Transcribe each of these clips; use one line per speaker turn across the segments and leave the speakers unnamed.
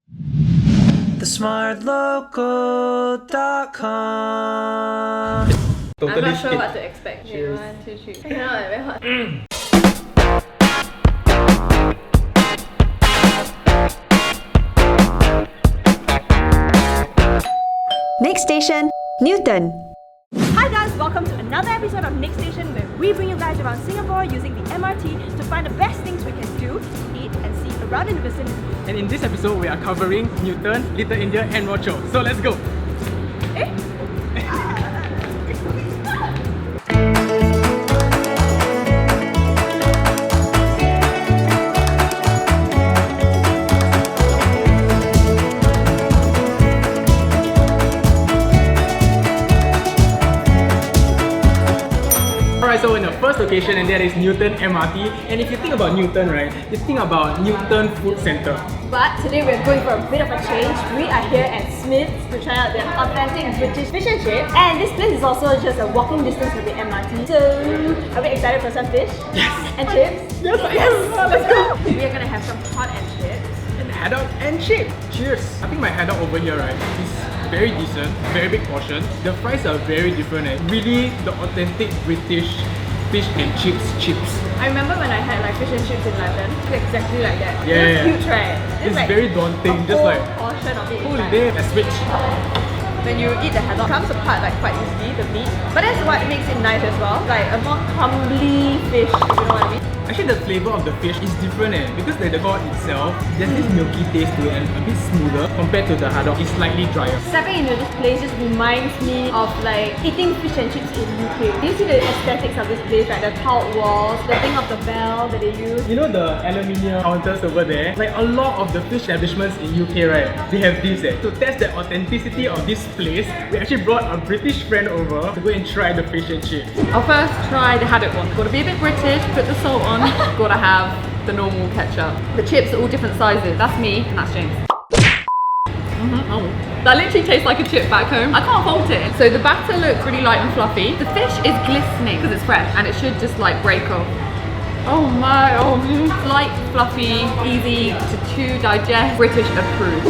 thesmartlocal.com.
I'm not sure what to expect. Okay, 1, 2, 3. I cannot, very hot.
Next station, Newton.
Hi guys, welcome to another episode of Next Station where we bring you guys around Singapore using the MRT to find the best things we can do, eat and see around in the vicinity.
And in this episode, we are covering Newton, Little India and Rochor. So let's go! Alright, so in the first location, and that is Newton MRT. And if you think about Newton, right, you think about Newton Food Centre.
But today we're going for a bit of a change. We are here at Smith's to try out their authentic British fish and chips. And this place is also just a walking distance from the MRT. So, are we excited for some fish?
Yes!
And chips?
Yes!
Let's go! We are gonna have some hot and chips.
And haddock and chip. Cheers! I think my haddock over here, right, is very decent, very big portion. The fries are very different and really the authentic British fish and chips.
I remember when I had like fish and chips in London. It's exactly like that.
Yeah.
It's huge, right?
It's
like
very daunting,
a
just
whole
like,
portion of it.
holy
Like,
damn, a switch.
when you eat the haddock, it comes apart like quite easily, the meat. But that's what makes it nice as well. Like a more crumbly fish, if you know what I mean.
Actually, the flavour of the fish is different because the cord itself, there's this milky taste to it and a bit smoother compared to the haddock. It's slightly drier.
Stepping into this place just reminds me of like eating fish and chips in UK. Do you see the aesthetics of this place, like the tiled walls, the thing of the bell that they use?
You know the aluminium counters over there? Like a lot of the fish establishments in UK, right? They have this. To test the authenticity of this place, we actually brought a British friend over to go and try the fish and chips.
I'll first try the haddock one. Gotta be a bit British, put the salt on. Gotta have the normal ketchup. The chips are all different sizes. That's me and that's James. Oh. That literally tastes like a chip back home. I can't fault it. So the batter looks really light and fluffy. The fish is glistening because it's fresh and it should just like break off. Oh my, light, fluffy, easy to chew, digest, British approved.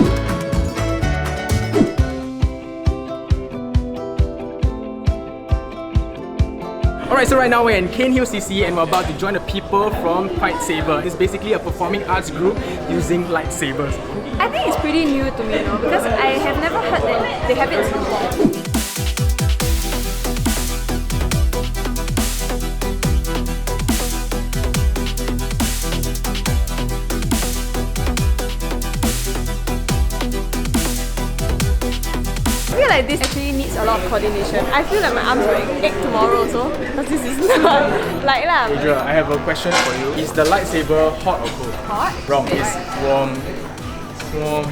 Alright, so right now we're in Cairnhill CC and we're about to join the people from Fight Saber. It's basically a performing arts group using lightsabers.
I think it's pretty new to me, because I have never heard that they have it in Singapore. I feel like this actually needs a lot of coordination. I feel like my arms will ache tomorrow also, because this is not light lah.
Adria, I have a question for you. Is the lightsaber hot or cold?
Hot?
Wrong. It's warm. Warm.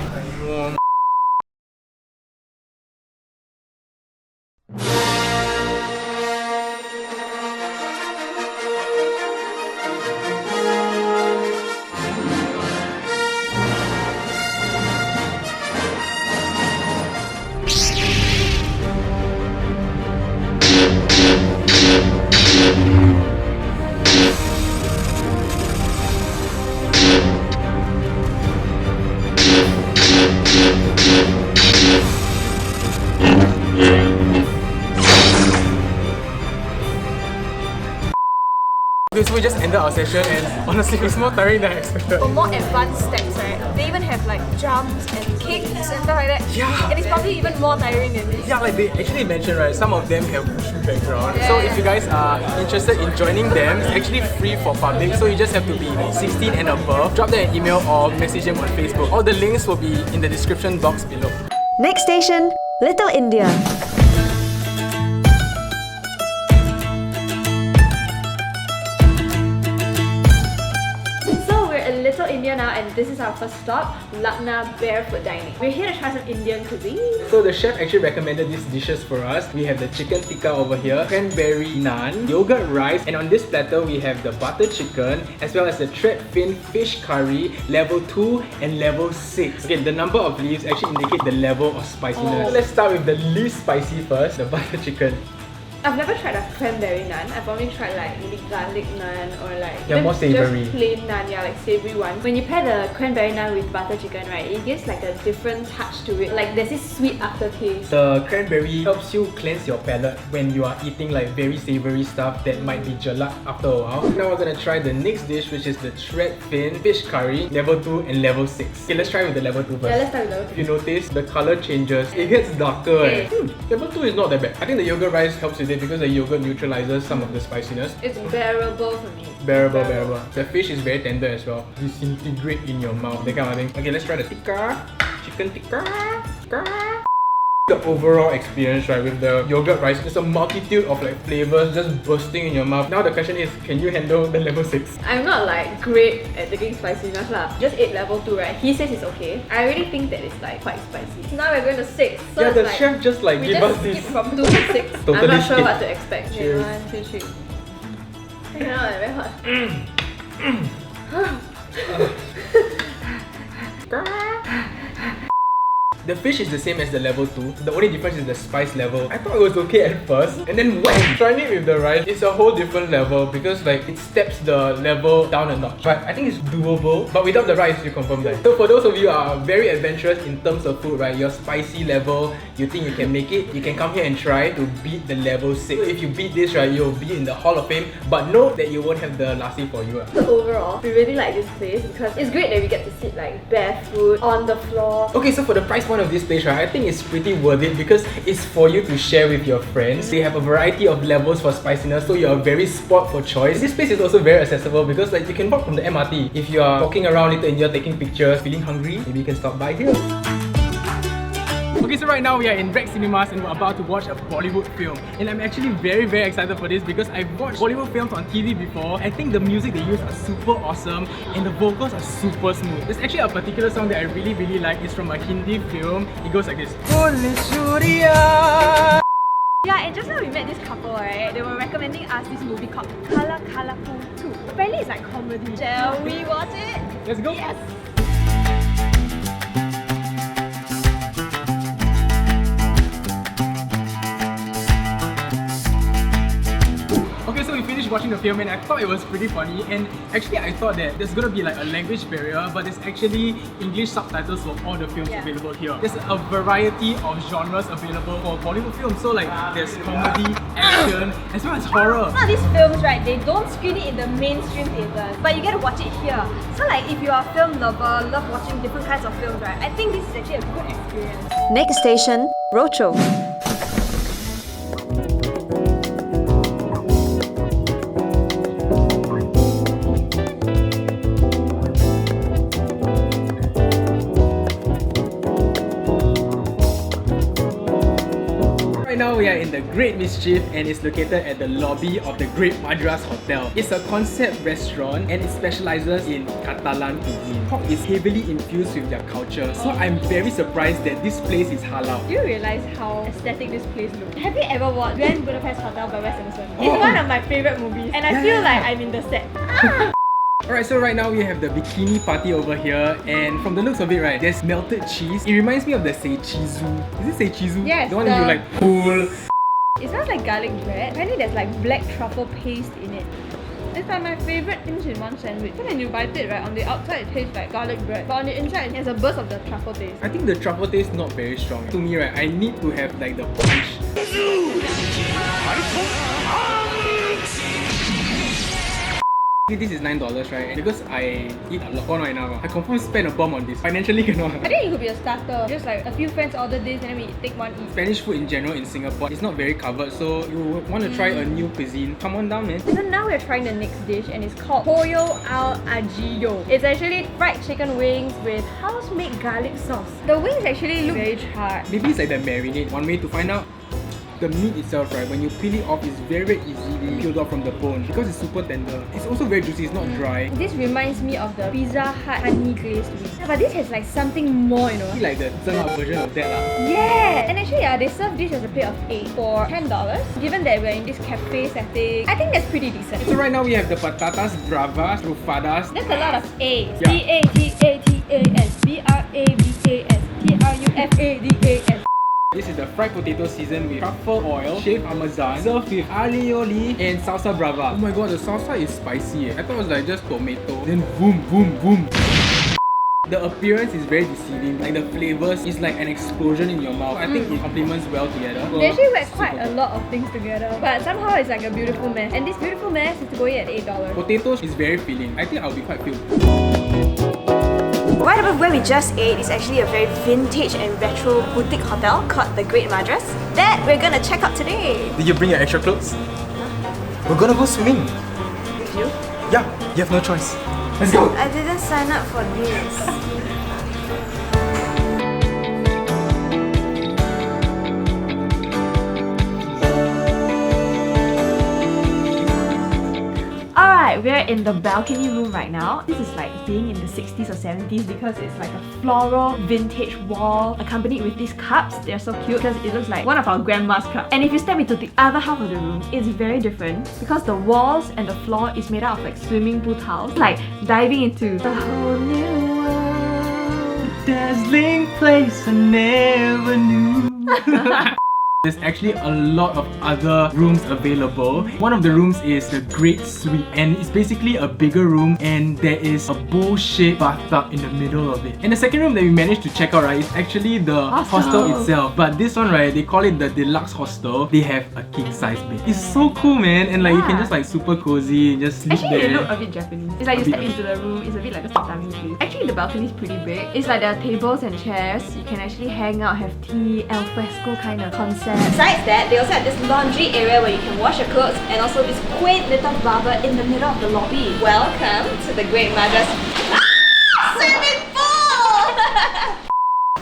Okay, so we just ended our session and honestly it's more tiring than I expected.
For more advanced steps, right? They even have like jumps and kicks and stuff like that.
Yeah.
And it's probably even more tiring than this.
Yeah, like they actually mentioned, right, some of them have wushu background. So if you guys are interested in joining them, it's actually free for public. So you just have to be 16 and above. Drop them an email or message them on Facebook. All the links will be in the description box below.
Next station, Little India.
Little India now, and this is our first stop, Lucknow Barefoot Dining. We're here to try some Indian cuisine.
So the chef actually recommended these dishes for us. We have the chicken tikka over here, cranberry naan, yogurt rice, and on this platter we have the butter chicken as well as the thread fin fish curry level 2 and level 6. Okay, the number of leaves actually indicate the level of spiciness. Let's start with the least spicy first, the butter chicken.
I've never tried a cranberry naan. I've only tried like maybe garlic naan or like
They're more savoury.
just plain naan, yeah, like savoury ones. When you pair the cranberry naan with butter chicken, right, it gives like a different touch to it. Like there's this sweet aftertaste.
The cranberry helps you cleanse your palate when you are eating like very savoury stuff that might be jelak after a while. Now we're gonna try the next dish, which is the shred fin fish curry, level 2 and level 6. Okay, let's try with the level 2 first.
Yeah, let's start with level
If you notice, the colour changes. It gets darker.
Okay.
Level 2 is not that bad. I think the yogurt rice helps with it because the yogurt neutralizes some of the spiciness.
It's bearable for me.
Bearable. The fish is very tender as well. Disintegrate in your mouth, that kind of thing. Okay, let's try the tikka. Chicken tikka. The overall experience, right, with the yogurt rice, there's a multitude of like flavors just bursting in your mouth. Now the question is, can you handle the level 6?
I'm not like great at taking spiciness lah. Just ate level 2, right? He says it's okay. I really think that it's like quite spicy. Now we're going to 6. So
Yeah,
it's
the
like,
chef just like
we
give
just
us this.
skip from 2 to 6. I'm
Totally
not sure
skip.
what to expect. Okay,
Cheers.
1, 2, 3. I cannot, very hot.
The fish is the same as the level 2. The only difference is the spice level. I thought it was okay at first, and then when trying it with the rice, it's a whole different level because like it steps the level down a notch. But I think it's doable. But without the rice, you confirm that. So for those of you who are very adventurous in terms of food, right, your spicy level, you think you can make it, you can come here and try to beat the level 6. So if you beat this, right, you'll be in the Hall of Fame. But know that you won't have the lassi for you.
So overall, we really like this place because it's great that we get to sit like barefoot on the floor.
Okay, so for the price point of this place, right, I think it's pretty worth it because it's for you to share with your friends. They have a variety of levels for spiciness, so you're very spot for choice. This place is also very accessible because like you can walk from the MRT. If you are walking around Little India taking pictures, feeling hungry, maybe you can stop by here. Okay, so right now we are in Rex Cinemas and we're about to watch a Bollywood film. And I'm actually very excited for this because I've watched Bollywood films on TV before. I think the music they use are super awesome and the vocals are super smooth. There's actually a particular song that I really like. It's from a Hindi film. It goes like this.
Yeah, and just now we met this couple, right? They were recommending us this movie called Kala Kala Poo 2. Apparently it's like comedy. Shall we watch it?
Let's go!
Yes!
Okay, so we finished watching the film and I thought it was pretty funny, and actually I thought that there's gonna be like a language barrier, but there's actually English subtitles for all the films available here. There's a variety of genres available for Bollywood films, so like there's comedy, action, as well as horror.
Some of these films, right, they don't screen it in the mainstream theaters, but you get to watch it here. So like if you are a film lover, love watching different kinds of films, right, I think this is actually a good experience.
Next station, Rocho.
Right now we are in the Great Mischief and it's located at the lobby of the Great Madras Hotel. It's a concept restaurant and it specializes in Catalan cuisine. Pork is heavily infused with their culture, so I'm very surprised that this place is halal.
Do you realize how aesthetic this place looks? Have you ever watched Grand Budapest Hotel by Wes Anderson? It's
Oh.
one of my favorite movies and I feel like I'm in the set.
Alright, so right now we have the bikini party over here, and from the looks of it, right, there's melted cheese. It reminds me of the seichizu. Is it seichizu?
Yes,
The one that you like pull.
It smells like garlic bread. Apparently there's like black truffle paste in it. It's like my favorite things in one sandwich. So when you bite it, right, on the outside it tastes like garlic bread, but on the inside it has a burst of the truffle taste.
I think the truffle taste not very strong. To me, right, I need to have like the punch. This is $9, right? Because I eat a lot. Oh, not enough. I confirm spend a bomb on this. Financially cannot.
I think it could be a starter. Just like a few friends order this and then we take one each.
Spanish food in general in Singapore is not very covered, so you want to try a new cuisine. Come on down, man.
So now we're trying the next dish and it's called Pollo al Ajillo. It's actually fried chicken wings with house-made garlic sauce. The wings actually look very charred.
Maybe it's like the marinade. One way to find out. The meat itself, right, when you peel it off, it's very easily peeled off from the bone because it's super tender. It's also very juicy, it's not dry.
This reminds me of the Pizza Hut honey glazed wings. Yeah, but this has like something more, you know.
It's like the Zhenghao version of that lah.
Yeah! And actually, they serve this as a plate of 8 for $10. Given that we're in this cafe setting, I think that's pretty decent.
So right now we have the patatas bravas, trufadas.
That's a lot of A's.
Yeah.
P-A-T-A-T-A-S, B-R-A-V-A-S, T-R-U-F-A-D-A-S.
This is the fried potato seasoned with truffle oil, shaved parmesan, served with alioli and salsa brava. Oh my god, the salsa is spicy. I thought it was like just tomato. Then boom, boom, boom. The appearance is very deceiving. Like the flavors is like an explosion in your mouth. I think it complements well together.
They actually wear quite a lot of things together, but somehow it's like a beautiful mess. And this beautiful mess is going at $8.
Potatoes is very filling. I think I'll be quite filled.
Right above where we just ate is actually a very vintage and retro boutique hotel called the Great Madras that we're gonna check out today.
Did you bring your extra clothes? We're gonna go swimming.
With you?
Yeah, you have no choice. Let's go.
I didn't sign up for this. Alright, we're in the balcony room right now. This is like being in the 60s or 70s because it's like a floral vintage wall accompanied with these cups. They're so cute because it looks like one of our grandma's cups. And if you step into the other half of the room, it's very different because the walls and the floor is made out of like swimming pool tiles. Like diving into the whole new world.
Dazzling place I never knew. There's actually a lot of other rooms available. One of the rooms is the Great Suite, and it's basically a bigger room and there is a bowl-shaped bathtub in the middle of it. And the second room that we managed to check out, right, is actually the hostel itself. But this one, right, they call it the deluxe hostel. They have a king-size bed. It's so cool, man, and like you can just like super cozy and just sleep
Actually,
there.
they look a bit Japanese. It's like you step into the room, it's a bit like a tatami place. Actually, the balcony is pretty big. It's like there are tables and chairs. You can actually hang out, have tea, al fresco kind of concept.
Besides that, they also have this laundry area where you can wash your clothes and also this quaint little barber in the middle of the lobby. Welcome to the Great Madras swimming pool!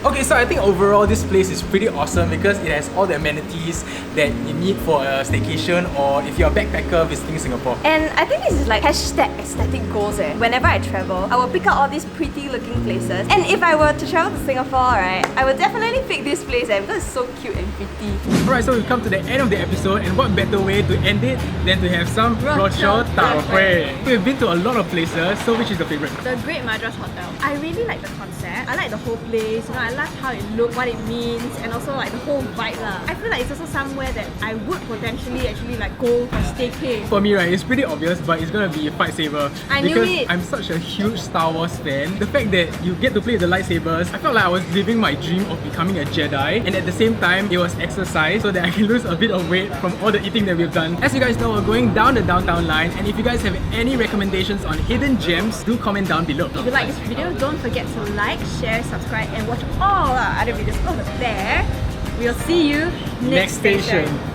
Okay, so I think overall this place is pretty awesome because it has all the amenities that you need for a staycation or if you're a backpacker visiting Singapore.
And I think this is like hashtag aesthetic goals eh. Whenever I travel, I will pick out all these pretty looking places. And if I were to travel to Singapore, right, I would definitely pick this place eh, because it's so cute and pretty.
Alright, so we've come to the end of the episode, and what better way to end it than to have some Rochor Tau Huey. We've been to a lot of places, so which is your favourite?
The Great Madras Hotel. I really like the concept. I like the whole place. You know, I love how it looks, what it means, and also like the whole vibe lah. I feel like it's also somewhere that I would potentially actually like go for staycay.
For me, right, it's pretty obvious, but it's gonna be a Fight Saber.
I knew
because
it.
I'm such a huge Star Wars fan. The fact that you get to play the lightsabers, I felt like I was living my dream of becoming a Jedi, and at the same time, it was exercise so that I can lose a bit of weight from all the eating that we've done. As you guys know, we're going down the downtown line, and if you guys have any recommendations on hidden gems, do comment down below.
If you like this video, don't forget to like, share, subscribe, and watch all our other videos over there. We'll see you next station.